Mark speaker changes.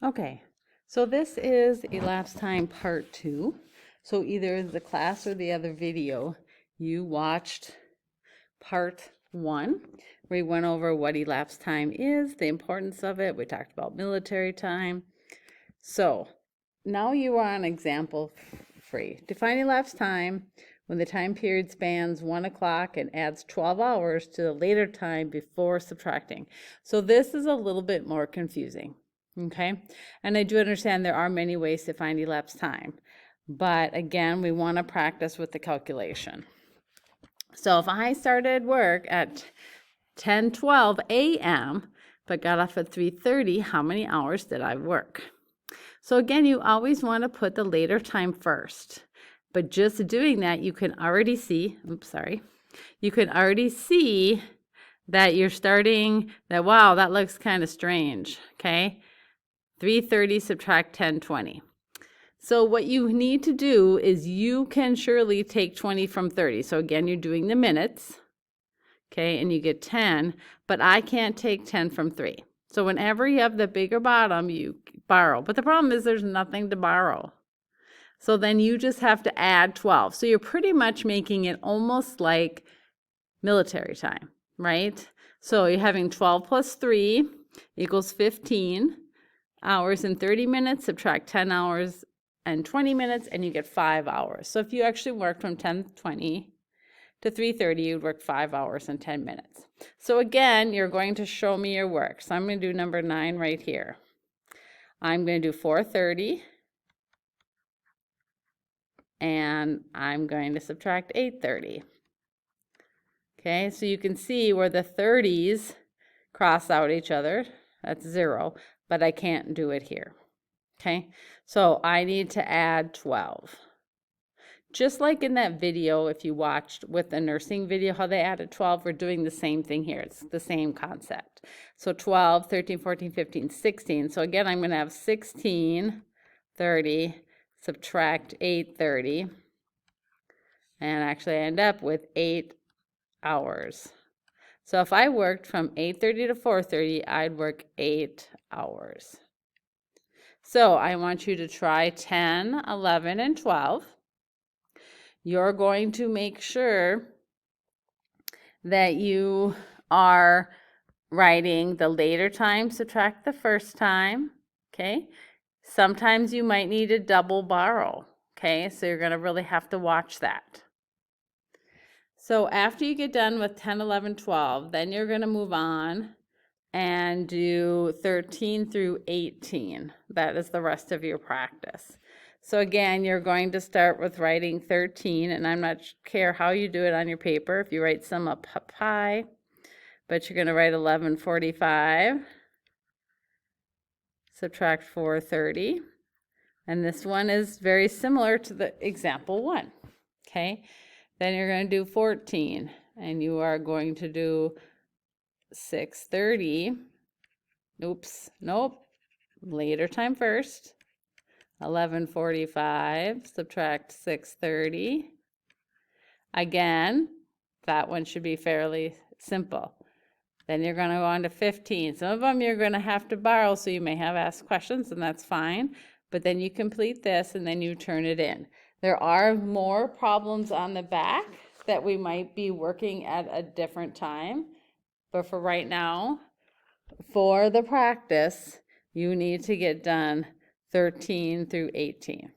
Speaker 1: Okay, so this is Elapsed Time Part 2. So either the class or the other video, you watched Part 1, where we went over what elapsed time is, the importance of it. We talked about military time. So now you are on example 3. Define elapsed time when the time period spans 1 o'clock and adds 12 hours to the later time before subtracting. So this is a little bit more confusing. Okay, and I do understand there are many ways to find elapsed time, but again, we want to practice with the calculation. So if I started work at 10:12 a.m. but got off at 3:30, how many hours did I work? So again, you always want to put the later time first, but just doing that, you can already see, you can already see that you're starting, that wow, that looks kind of strange, okay? 3:30 subtract 10:20. So what you need to do is you can surely take 20 from 30. So again, you're doing the minutes, okay, and you get 10, but I can't take 10 from 3. So whenever you have the bigger bottom, you borrow. But the problem is there's nothing to borrow. So then you just have to add 12. So you're pretty much making it almost like military time, right? So you're having 12 plus 3 equals 15 hours and 30 minutes, subtract 10 hours and 20 minutes, and you get 5 hours. So if you actually worked from 10:20 to 3:30, you'd work 5 hours and 10 minutes. So again, you're going to show me your work. So I'm going to do number 9 right here. I'm going to do 4:30, and I'm going to subtract 8:30. Okay, so you can see where the 30s cross out each other. That's 0, but I can't do it here. Okay, so I need to add 12. Just like in that video, if you watched with the nursing video, how they added 12, we're doing the same thing here. It's the same concept. So 12, 13, 14, 15, 16. So again, I'm going to have 16, 30, subtract 8:30, and actually I end up with 8 hours. So if I worked from 8:30 to 4:30, I'd work 8 hours. So I want you to try 10, 11, and 12. You're going to make sure that you are writing the later time, subtract the first time, okay? Sometimes you might need to double borrow, okay? So you're going to really have to watch that. So after you get done with 10, 11, 12, then you're going to move on and do 13 through 18. That is the rest of your practice. So again, you're going to start with writing 13, and I'm not care how you do it on your paper. If you write some up high, but you're going to write 11:45, subtract 4:30, and this one is very similar to the example 1. Okay, then you're going to do 14, and you are going to do 6:30. Oops, nope. Later time first. 11:45, subtract 6:30. Again, that one should be fairly simple. Then you're going to go on to 15. Some of them you're going to have to borrow, so you may have asked questions, and that's fine. But then you complete this, and then you turn it in. There are more problems on the back that we might be working at a different time. But for right now, for the practice, you need to get done 13 through 18.